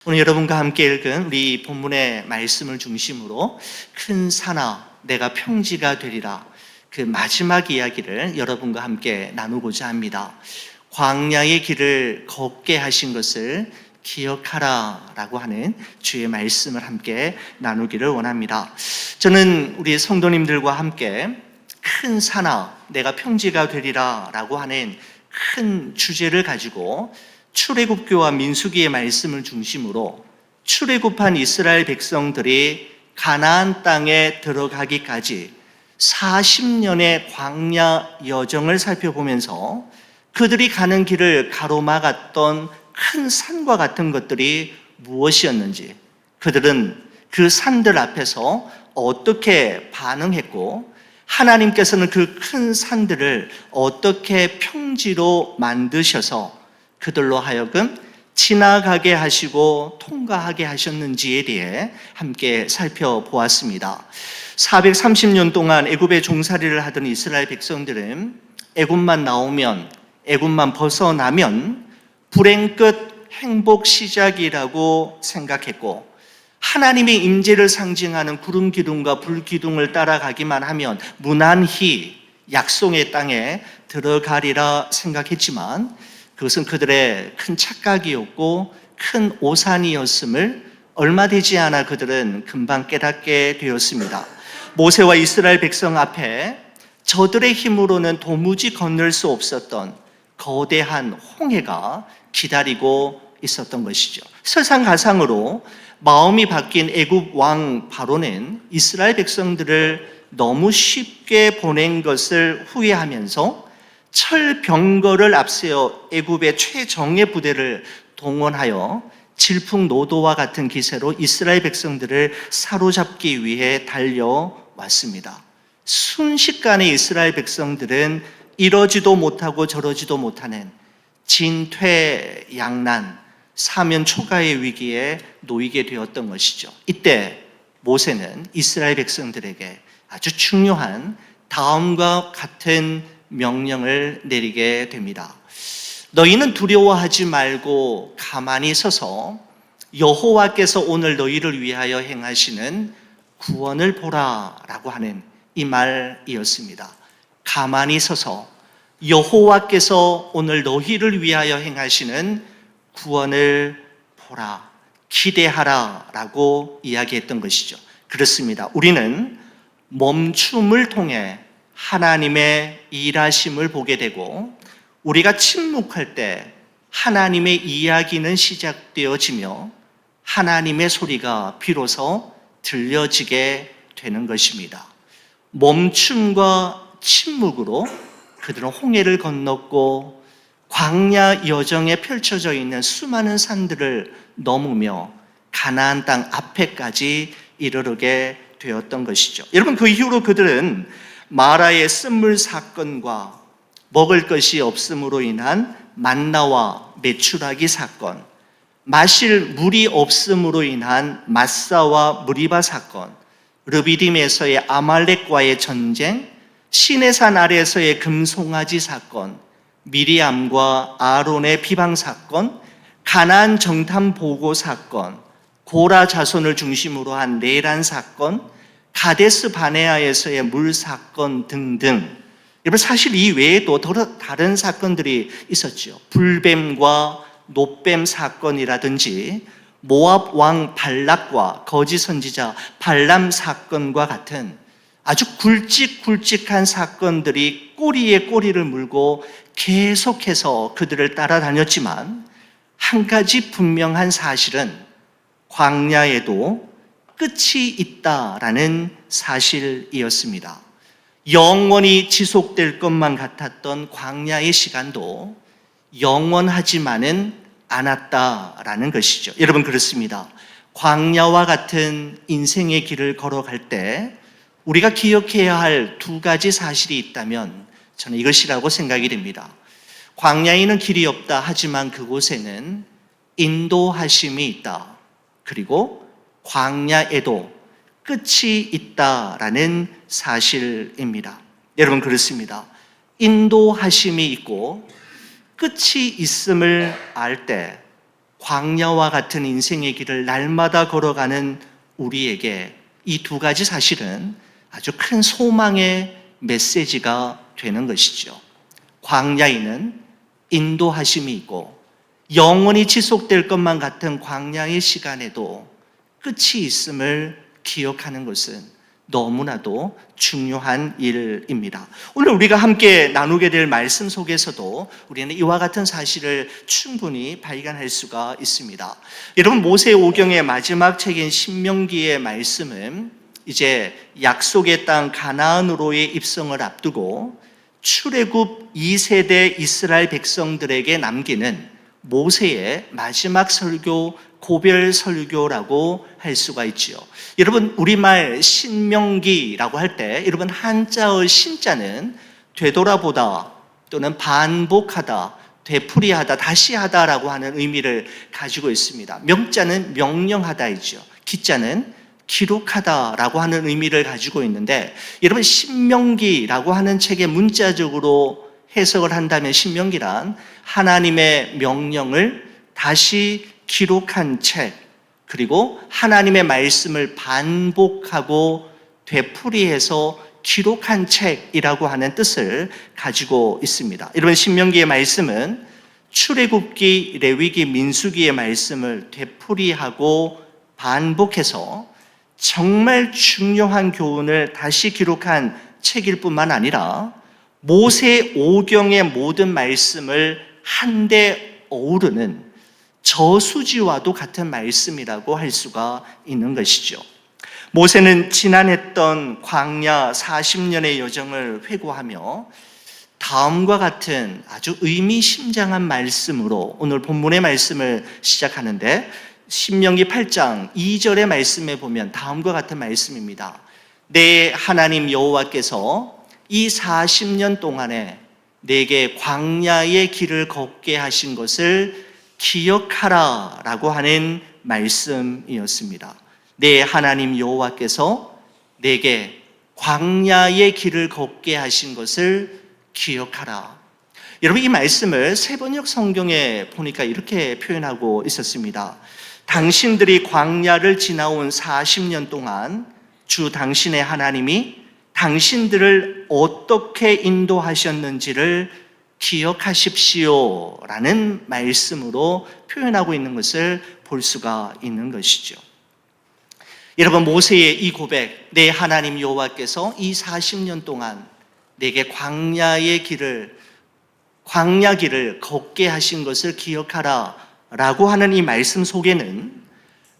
오늘 여러분과 함께 읽은 우리 본문의 말씀을 중심으로 큰 산아 내가 평지가 되리라, 그 마지막 이야기를 여러분과 함께 나누고자 합니다. 광야의 길을 걷게 하신 것을 기억하라 라고 하는 주의 말씀을 함께 나누기를 원합니다. 저는 우리 성도님들과 함께 큰 산아 내가 평지가 되리라 라고 하는 큰 주제를 가지고 출애굽기와 민수기의 말씀을 중심으로 출애굽한 이스라엘 백성들이 가나안 땅에 들어가기까지 40년의 광야 여정을 살펴보면서 그들이 가는 길을 가로막았던 큰 산과 같은 것들이 무엇이었는지, 그들은 그 산들 앞에서 어떻게 반응했고, 하나님께서는 그 큰 산들을 어떻게 평지로 만드셔서 그들로 하여금 지나가게 하시고 통과하게 하셨는지에 대해 함께 살펴보았습니다. 430년 동안 애굽의 종살이를 하던 이스라엘 백성들은 애굽만 벗어나면 불행 끝 행복 시작이라고 생각했고, 하나님의 임재를 상징하는 구름 기둥과 불 기둥을 따라가기만 하면 무난히 약속의 땅에 들어가리라 생각했지만, 그것은 그들의 큰 착각이었고 큰 오산이었음을 얼마 되지 않아 그들은 금방 깨닫게 되었습니다. 모세와 이스라엘 백성 앞에 저들의 힘으로는 도무지 건널 수 없었던 거대한 홍해가 기다리고 있었던 것이죠. 설상가상으로 마음이 바뀐 애굽 왕 바로는 이스라엘 백성들을 너무 쉽게 보낸 것을 후회하면서 철병거를 앞세워 애굽의 최정예 부대를 동원하여 질풍노도와 같은 기세로 이스라엘 백성들을 사로잡기 위해 달려왔습니다. 순식간에 이스라엘 백성들은 이러지도 못하고 저러지도 못하는 진퇴양난, 사면초가의 위기에 놓이게 되었던 것이죠. 이때 모세는 이스라엘 백성들에게 아주 중요한 다음과 같은 명령을 내리게 됩니다. 너희는 두려워하지 말고 가만히 서서 여호와께서 오늘 너희를 위하여 행하시는 구원을 보라 라고 하는 이 말이었습니다. 가만히 서서 여호와께서 오늘 너희를 위하여 행하시는 구원을 보라, 기대하라 라고 이야기했던 것이죠. 그렇습니다. 우리는 멈춤을 통해 하나님의 일하심을 보게 되고, 우리가 침묵할 때 하나님의 이야기는 시작되어지며 하나님의 소리가 비로소 들려지게 되는 것입니다. 멈춤과 침묵으로 그들은 홍해를 건넜고 광야 여정에 펼쳐져 있는 수많은 산들을 넘으며 가나안 땅 앞에까지 이르게 되었던 것이죠. 여러분, 그 이후로 그들은 마라의 쓴물 사건과 먹을 것이 없음으로 인한 만나와 메추라기 사건, 마실 물이 없음으로 인한 마사와 무리바 사건, 르비딤에서의 아말렉과의 전쟁, 시내산 아래에서의 금송아지 사건, 미리암과 아론의 비방 사건, 가나안 정탐 보고 사건, 고라 자손을 중심으로 한 내란 사건, 가데스 바네아에서의 물 사건 등등. 여러분, 사실 이 외에도 다른 사건들이 있었죠. 불뱀과 노뱀 사건이라든지 모압 왕 발락과 거짓 선지자 발람 사건과 같은 아주 굵직굵직한 사건들이 꼬리에 꼬리를 물고 계속해서 그들을 따라다녔지만, 한 가지 분명한 사실은 광야에도 끝이 있다라는 사실이었습니다. 영원히 지속될 것만 같았던 광야의 시간도 영원하지만은 않았다라는 것이죠. 여러분, 그렇습니다. 광야와 같은 인생의 길을 걸어갈 때 우리가 기억해야 할 두 가지 사실이 있다면 저는 이것이라고 생각이 됩니다. 광야에는 길이 없다 하지만 그곳에는 인도하심이 있다. 그리고 광야에도 끝이 있다라는 사실입니다. 여러분, 그렇습니다. 인도하심이 있고 끝이 있음을 알 때 광야와 같은 인생의 길을 날마다 걸어가는 우리에게 이 두 가지 사실은 아주 큰 소망의 메시지가 되는 것이죠. 광야에는 인도하심이 있고 영원히 지속될 것만 같은 광야의 시간에도 끝이 있음을 기억하는 것은 너무나도 중요한 일입니다. 오늘 우리가 함께 나누게 될 말씀 속에서도 우리는 이와 같은 사실을 충분히 발견할 수가 있습니다. 여러분, 모세오경의 마지막 책인 신명기의 말씀은 이제 약속의 땅 가나안으로의 입성을 앞두고 출애굽 2세대 이스라엘 백성들에게 남기는 모세의 마지막 설교, 고별 설교라고 할 수가 있지요. 여러분, 우리말 신명기라고 할 때 여러분 한자의 신자는 되돌아보다 또는 반복하다, 되풀이하다, 다시 하다라고 하는 의미를 가지고 있습니다. 명자는 명령하다이죠. 기자는 기록하다라고 하는 의미를 가지고 있는데, 여러분 신명기라고 하는 책의 문자적으로 해석을 한다면 신명기란 하나님의 명령을 다시 기록한 책, 그리고 하나님의 말씀을 반복하고 되풀이해서 기록한 책이라고 하는 뜻을 가지고 있습니다. 여러분, 신명기의 말씀은 출애굽기, 레위기, 민수기의 말씀을 되풀이하고 반복해서 정말 중요한 교훈을 다시 기록한 책일 뿐만 아니라 모세오경의 모든 말씀을 한데 어우르는 저수지와도 같은 말씀이라고 할 수가 있는 것이죠. 모세는 지난했던 광야 40년의 여정을 회고하며 다음과 같은 아주 의미심장한 말씀으로 오늘 본문의 말씀을 시작하는데, 신명기 8장 2절의 말씀에 보면 다음과 같은 말씀입니다. 내 하나님 여호와께서 이 40년 동안에 내게 광야의 길을 걷게 하신 것을 기억하라 라고 하는 말씀이었습니다. 내 하나님 여호와께서 내게 광야의 길을 걷게 하신 것을 기억하라. 여러분, 이 말씀을 세번역 성경에 보니까 이렇게 표현하고 있었습니다. 당신들이 광야를 지나온 40년 동안 주 당신의 하나님이 당신들을 어떻게 인도하셨는지를 기억하십시오 라는 말씀으로 표현하고 있는 것을 볼 수가 있는 것이죠. 여러분, 모세의 이 고백, 내 하나님 여호와께서 이 40년 동안 내게 광야 길을 걷게 하신 것을 기억하라 라고 하는 이 말씀 속에는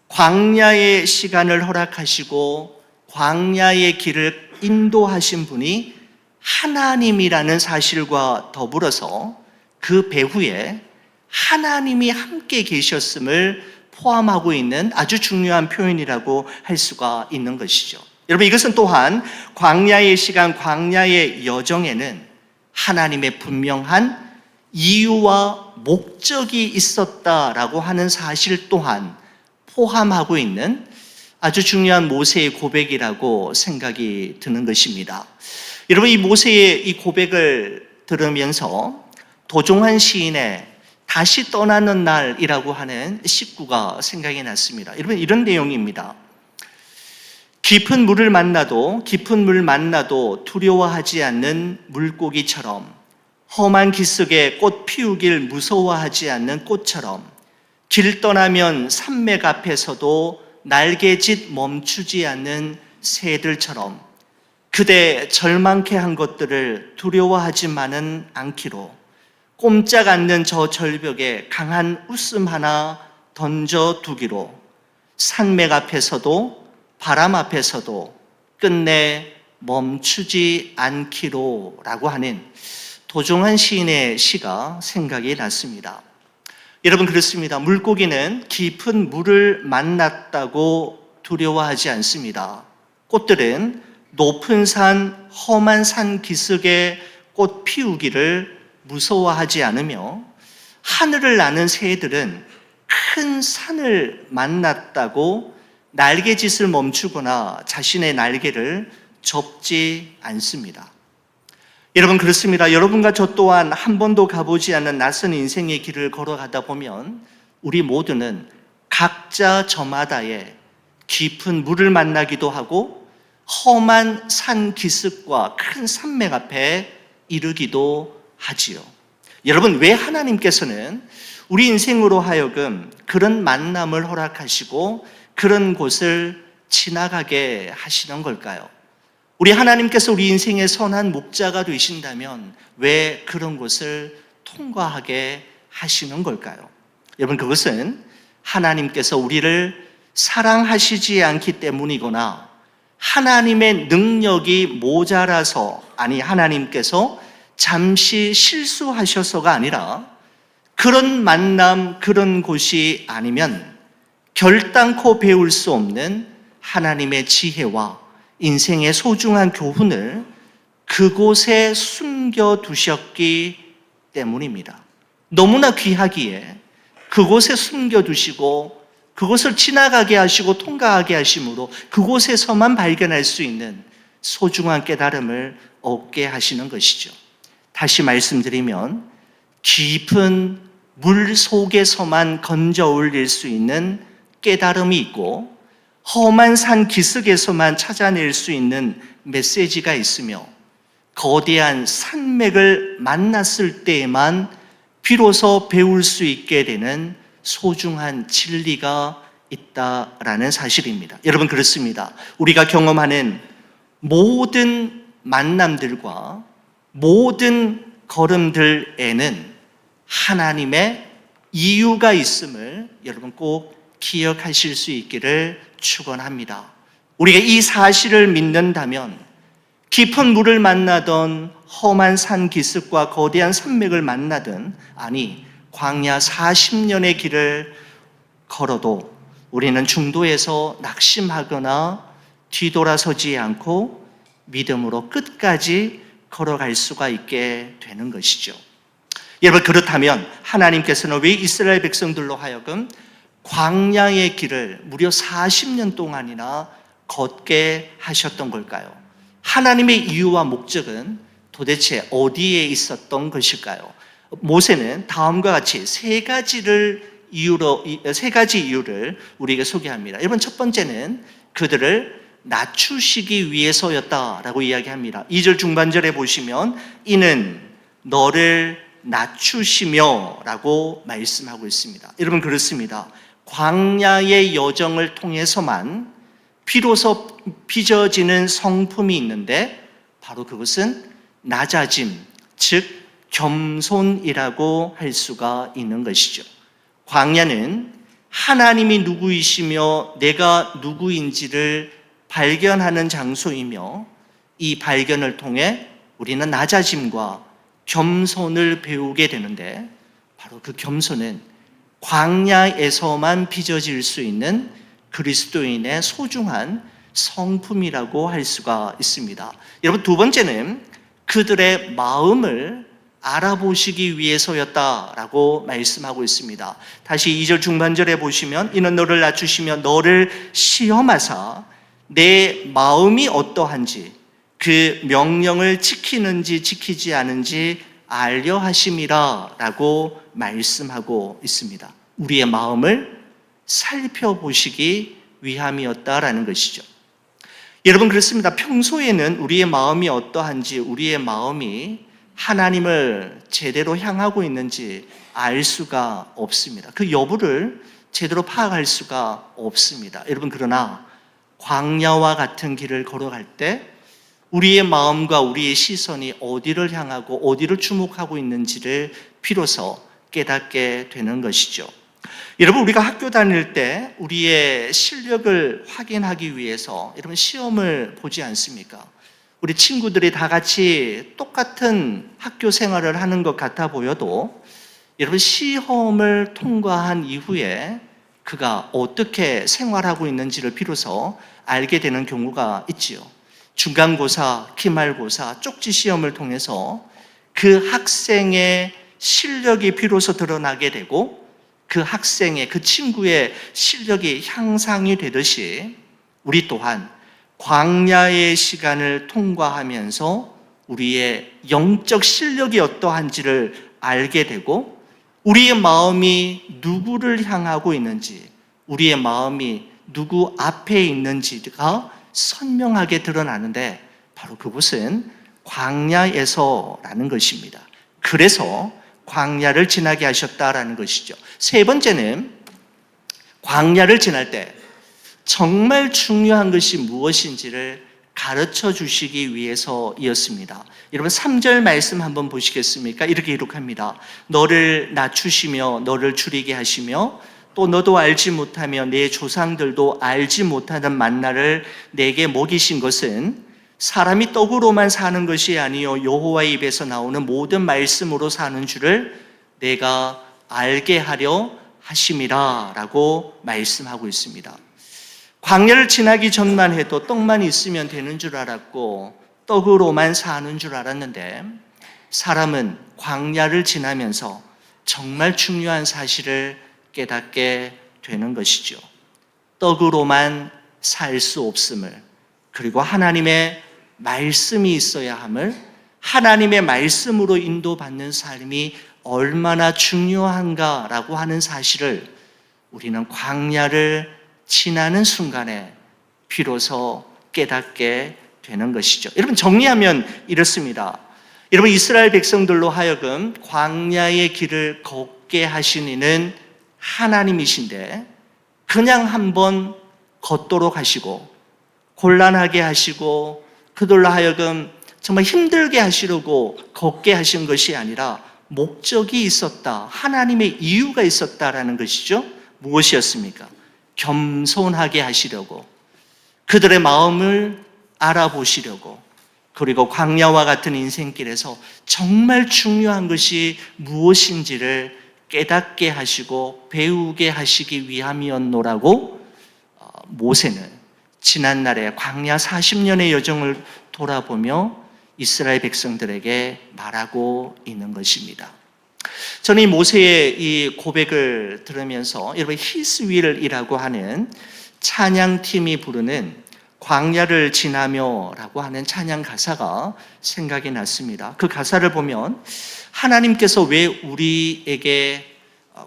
광야의 시간을 허락하시고 광야의 길을 인도하신 분이 하나님이라는 사실과 더불어서 그 배후에 하나님이 함께 계셨음을 포함하고 있는 아주 중요한 표현이라고 할 수가 있는 것이죠. 여러분, 이것은 또한 광야의 시간, 광야의 여정에는 하나님의 분명한 이유와 목적이 있었다라고 하는 사실 또한 포함하고 있는 아주 중요한 모세의 고백이라고 생각이 드는 것입니다. 여러분, 이 모세의 이 고백을 들으면서 도종환 시인의 다시 떠나는 날이라고 하는 시구가 생각이 났습니다. 여러분, 이런 내용입니다. 깊은 물 만나도 두려워하지 않는 물고기처럼, 험한 기슭에 꽃 피우길 무서워하지 않는 꽃처럼, 길 떠나면 산맥 앞에서도 날개짓 멈추지 않는 새들처럼 그대 절망케 한 것들을 두려워하지만은 않기로 꼼짝 않는 저 절벽에 강한 웃음 하나 던져두기로 산맥 앞에서도 바람 앞에서도 끝내 멈추지 않기로 라고 하는 도종환 시인의 시가 생각이 났습니다. 여러분, 그렇습니다. 물고기는 깊은 물을 만났다고 두려워하지 않습니다. 꽃들은 높은 산, 험한 산 기슭에 꽃 피우기를 무서워하지 않으며, 하늘을 나는 새들은 큰 산을 만났다고 날개짓을 멈추거나 자신의 날개를 접지 않습니다. 여러분, 그렇습니다. 여러분과 저 또한 한 번도 가보지 않은 낯선 인생의 길을 걸어가다 보면 우리 모두는 각자 저마다의 깊은 물을 만나기도 하고 험한 산 기슭과 큰 산맥 앞에 이르기도 하지요. 여러분, 왜 하나님께서는 우리 인생으로 하여금 그런 만남을 허락하시고 그런 곳을 지나가게 하시는 걸까요? 우리 하나님께서 우리 인생의 선한 목자가 되신다면 왜 그런 곳을 통과하게 하시는 걸까요? 여러분, 그것은 하나님께서 우리를 사랑하시지 않기 때문이거나 하나님의 능력이 모자라서, 아니 하나님께서 잠시 실수하셔서가 아니라 그런 만남, 그런 곳이 아니면 결단코 배울 수 없는 하나님의 지혜와 인생의 소중한 교훈을 그곳에 숨겨두셨기 때문입니다. 너무나 귀하기에 그곳에 숨겨두시고 그곳을 지나가게 하시고 통과하게 하심으로 그곳에서만 발견할 수 있는 소중한 깨달음을 얻게 하시는 것이죠. 다시 말씀드리면 깊은 물 속에서만 건져 올릴 수 있는 깨달음이 있고 험한 산 기슭에서만 찾아낼 수 있는 메시지가 있으며 거대한 산맥을 만났을 때에만 비로소 배울 수 있게 되는 소중한 진리가 있다라는 사실입니다. 여러분, 그렇습니다. 우리가 경험하는 모든 만남들과 모든 걸음들에는 하나님의 이유가 있음을 여러분 꼭 기억하실 수 있기를 축원합니다. 우리가 이 사실을 믿는다면 깊은 물을 만나던 험한 산 기슭과 거대한 산맥을 만나든, 아니 광야 40년의 길을 걸어도 우리는 중도에서 낙심하거나 뒤돌아서지 않고 믿음으로 끝까지 걸어갈 수가 있게 되는 것이죠. 여러분, 그렇다면 하나님께서는 왜 이스라엘 백성들로 하여금 광야의 길을 무려 40년 동안이나 걷게 하셨던 걸까요? 하나님의 이유와 목적은 도대체 어디에 있었던 것일까요? 모세는 다음과 같이 세 가지 이유를 우리에게 소개합니다. 여러분, 첫 번째는 그들을 낮추시기 위해서였다라고 이야기합니다. 2절 중반절에 보시면 이는 너를 낮추시며 라고 말씀하고 있습니다. 여러분, 그렇습니다. 광야의 여정을 통해서만 비로소 빚어지는 성품이 있는데 바로 그것은 낮아짐, 즉 겸손이라고 할 수가 있는 것이죠. 광야는 하나님이 누구이시며 내가 누구인지를 발견하는 장소이며 이 발견을 통해 우리는 낮아짐과 겸손을 배우게 되는데 바로 그 겸손은 광야에서만 빚어질 수 있는 그리스도인의 소중한 성품이라고 할 수가 있습니다. 여러분, 두 번째는 그들의 마음을 알아보시기 위해서였다라고 말씀하고 있습니다. 다시 2절 중반절에 보시면 이는 너를 낮추시며 너를 시험하사 내 마음이 어떠한지 그 명령을 지키는지 지키지 않은지 알려 하심이라 라고 말씀하고 있습니다. 우리의 마음을 살펴보시기 위함이었다라는 것이죠. 여러분, 그렇습니다. 평소에는 우리의 마음이 어떠한지, 우리의 마음이 하나님을 제대로 향하고 있는지 알 수가 없습니다. 그 여부를 제대로 파악할 수가 없습니다. 여러분, 그러나 광야와 같은 길을 걸어갈 때 우리의 마음과 우리의 시선이 어디를 향하고 어디를 주목하고 있는지를 비로소 깨닫게 되는 것이죠. 여러분, 우리가 학교 다닐 때 우리의 실력을 확인하기 위해서 여러분 시험을 보지 않습니까? 우리 친구들이 다 같이 똑같은 학교 생활을 하는 것 같아 보여도 여러분 시험을 통과한 이후에 그가 어떻게 생활하고 있는지를 비로소 알게 되는 경우가 있지요. 중간고사, 기말고사, 쪽지 시험을 통해서 그 학생의 실력이 비로소 드러나게 되고 그 학생의, 그 친구의 실력이 향상이 되듯이 우리 또한 광야의 시간을 통과하면서 우리의 영적 실력이 어떠한지를 알게 되고 우리의 마음이 누구를 향하고 있는지, 우리의 마음이 누구 앞에 있는지가 선명하게 드러나는데 바로 그곳은 광야에서라는 것입니다. 그래서 광야를 지나게 하셨다라는 것이죠. 세 번째는 광야를 지날 때 정말 중요한 것이 무엇인지를 가르쳐 주시기 위해서이었습니다. 여러분 3절 말씀 한번 보시겠습니까? 이렇게 기록합니다. 너를 낮추시며 너를 줄이게 하시며 또 너도 알지 못하며 내 조상들도 알지 못하는 만나를 내게 먹이신 것은 사람이 떡으로만 사는 것이 아니요 여호와의 입에서 나오는 모든 말씀으로 사는 줄을 내가 알게 하려 하심이라 라고 말씀하고 있습니다. 광야를 지나기 전만 해도 떡만 있으면 되는 줄 알았고 떡으로만 사는 줄 알았는데 사람은 광야를 지나면서 정말 중요한 사실을 깨닫게 되는 것이죠. 떡으로만 살 수 없음을, 그리고 하나님의 말씀이 있어야 함을, 하나님의 말씀으로 인도받는 삶이 얼마나 중요한가라고 하는 사실을 우리는 광야를 지나는 순간에 비로소 깨닫게 되는 것이죠. 여러분 정리하면 이렇습니다. 여러분 이스라엘 백성들로 하여금 광야의 길을 걷게 하신 이는 하나님이신데 그냥 한번 걷도록 하시고 곤란하게 하시고 그들로 하여금 정말 힘들게 하시려고 걷게 하신 것이 아니라 목적이 있었다. 하나님의 이유가 있었다라는 것이죠. 무엇이었습니까? 겸손하게 하시려고, 그들의 마음을 알아보시려고, 그리고 광야와 같은 인생길에서 정말 중요한 것이 무엇인지를 깨닫게 하시고 배우게 하시기 위함이었노라고 모세는 지난날의 광야 40년의 여정을 돌아보며 이스라엘 백성들에게 말하고 있는 것입니다. 저는 이 모세의 이 고백을 들으면서 여러분 His will이라고 하는 찬양팀이 부르는 광야를 지나며 라고 하는 찬양 가사가 생각이 났습니다. 그 가사를 보면 하나님께서 왜 우리에게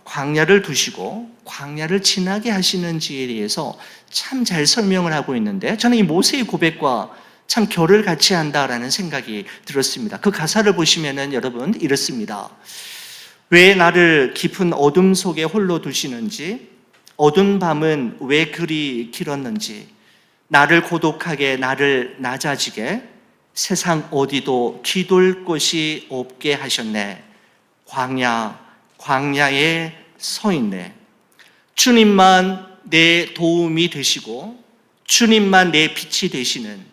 광야를 두시고 광야를 지나게 하시는지에 대해서 참 잘 설명을 하고 있는데 저는 이 모세의 고백과 참 결을 같이 한다라는 생각이 들었습니다. 그 가사를 보시면은 여러분 이렇습니다. 왜 나를 깊은 어둠 속에 홀로 두시는지, 어두운 밤은 왜 그리 길었는지, 나를 고독하게 나를 낮아지게 세상 어디도 뒤돌 곳이 없게 하셨네. 광야에 서 있네. 주님만 내 도움이 되시고 주님만 내 빛이 되시는,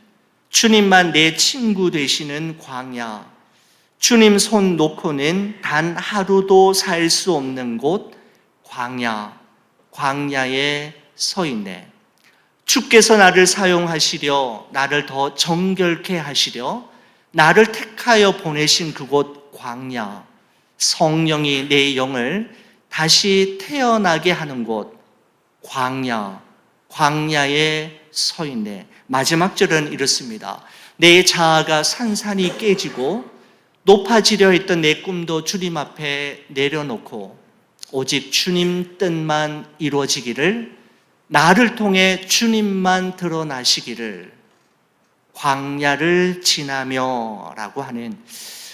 주님만 내 친구 되시는 광야, 주님 손 놓고는 단 하루도 살 수 없는 곳 광야에 서 있네. 주께서 나를 사용하시려, 나를 더 정결케 하시려 나를 택하여 보내신 그곳 광야, 성령이 내 영을 다시 태어나게 하는 곳 광야에 서 있네. 마지막 절은 이렇습니다. 내 자아가 산산이 깨지고 높아지려 했던 내 꿈도 주님 앞에 내려놓고 오직 주님 뜻만 이루어지기를, 나를 통해 주님만 드러나시기를, 광야를 지나며 라고 하는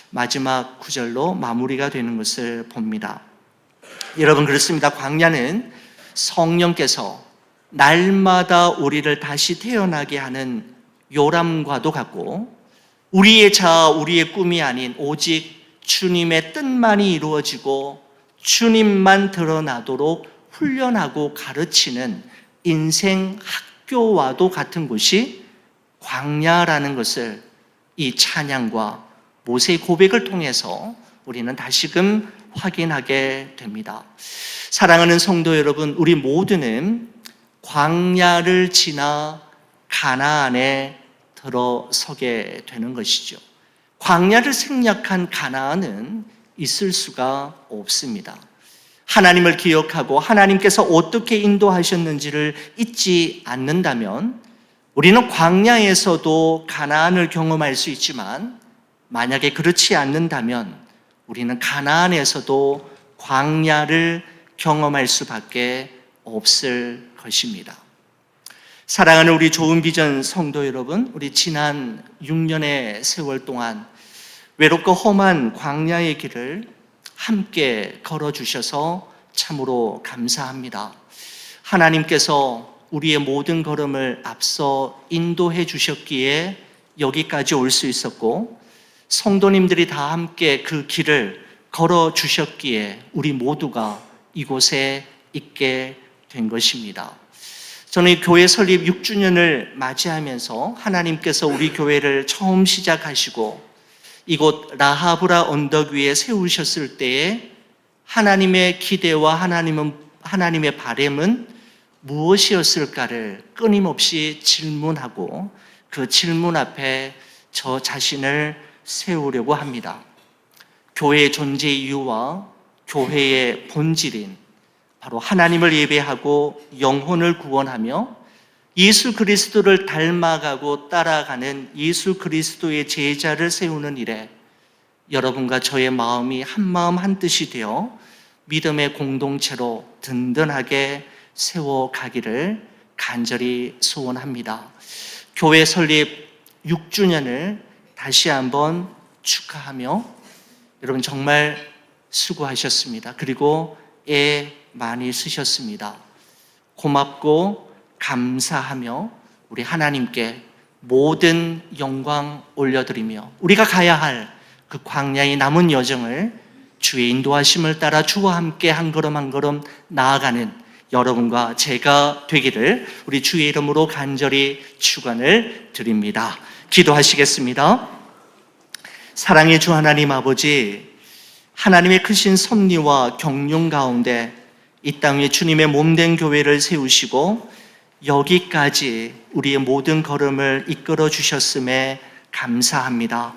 마지막 구절로 마무리가 되는 것을 봅니다. 여러분 그렇습니다. 광야는 성령께서 날마다 우리를 다시 태어나게 하는 요람과도 같고 우리의 자아, 우리의 꿈이 아닌 오직 주님의 뜻만이 이루어지고 주님만 드러나도록 훈련하고 가르치는 인생 학교와도 같은 곳이 광야라는 것을 이 찬양과 모세의 고백을 통해서 우리는 다시금 확인하게 됩니다. 사랑하는 성도 여러분, 우리 모두는 광야를 지나 가나안에 들어서게 되는 것이죠. 광야를 생략한 가나안은 있을 수가 없습니다. 하나님을 기억하고 하나님께서 어떻게 인도하셨는지를 잊지 않는다면 우리는 광야에서도 가나안을 경험할 수 있지만 만약에 그렇지 않는다면 우리는 가나안에서도 광야를 경험할 수밖에 없을 것입니다. 사랑하는 우리 좋은 비전 성도 여러분, 우리 지난 6년의 세월 동안 외롭고 험한 광야의 길을 함께 걸어주셔서 참으로 감사합니다. 하나님께서 우리의 모든 걸음을 앞서 인도해 주셨기에 여기까지 올 수 있었고, 성도님들이 다 함께 그 길을 걸어주셨기에 우리 모두가 이곳에 있게 된 것입니다. 저는 교회 설립 6주년을 맞이하면서 하나님께서 우리 교회를 처음 시작하시고 이곳 라하브라 언덕 위에 세우셨을 때에 하나님의 기대와 하나님의 바램은 무엇이었을까를 끊임없이 질문하고 그 질문 앞에 저 자신을 세우려고 합니다. 교회의 존재 이유와 교회의 본질인 바로 하나님을 예배하고 영혼을 구원하며 예수 그리스도를 닮아가고 따라가는 예수 그리스도의 제자를 세우는 일에 여러분과 저의 마음이 한마음 한뜻이 되어 믿음의 공동체로 든든하게 세워가기를 간절히 소원합니다. 교회 설립 6주년을 다시 한번 축하하며 여러분 정말 수고하셨습니다. 그리고 애 많이 쓰셨습니다. 고맙고 감사하며 우리 하나님께 모든 영광 올려드리며 우리가 가야 할 그 광야의 남은 여정을 주의 인도하심을 따라 주와 함께 한 걸음 한 걸음 나아가는 여러분과 제가 되기를 우리 주의 이름으로 간절히 축원을 드립니다. 기도하시겠습니다. 사랑의 주 하나님 아버지, 하나님의 크신 섭리와 경륜 가운데 이 땅에 주님의 몸된 교회를 세우시고 여기까지 우리의 모든 걸음을 이끌어 주셨음에 감사합니다.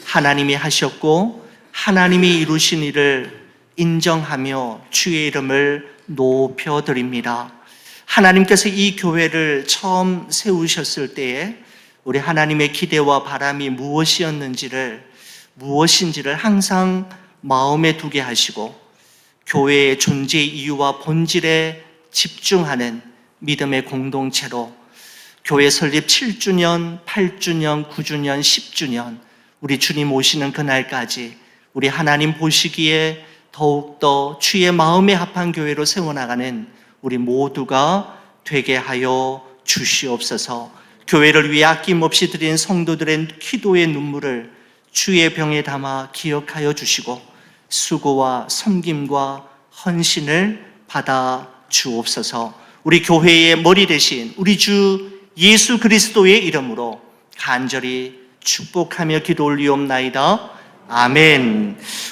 하나님이 하셨고 하나님이 이루신 일을 인정하며 주의 이름을 높여드립니다. 하나님께서 이 교회를 처음 세우셨을 때에 우리 하나님의 기대와 바람이 무엇인지를 항상 마음에 두게 하시고 교회의 존재 이유와 본질에 집중하는 믿음의 공동체로 교회 설립 7주년, 8주년, 9주년, 10주년 우리 주님 오시는 그날까지 우리 하나님 보시기에 더욱더 주의 마음에 합한 교회로 세워나가는 우리 모두가 되게 하여 주시옵소서. 교회를 위해 아낌없이 드린 성도들의 기도의 눈물을 주의 병에 담아 기억하여 주시고 수고와 섬김과 헌신을 받아 주옵소서. 우리 교회의 머리 대신 우리 주 예수 그리스도의 이름으로 간절히 축복하며 기도 올리옵나이다. 아멘.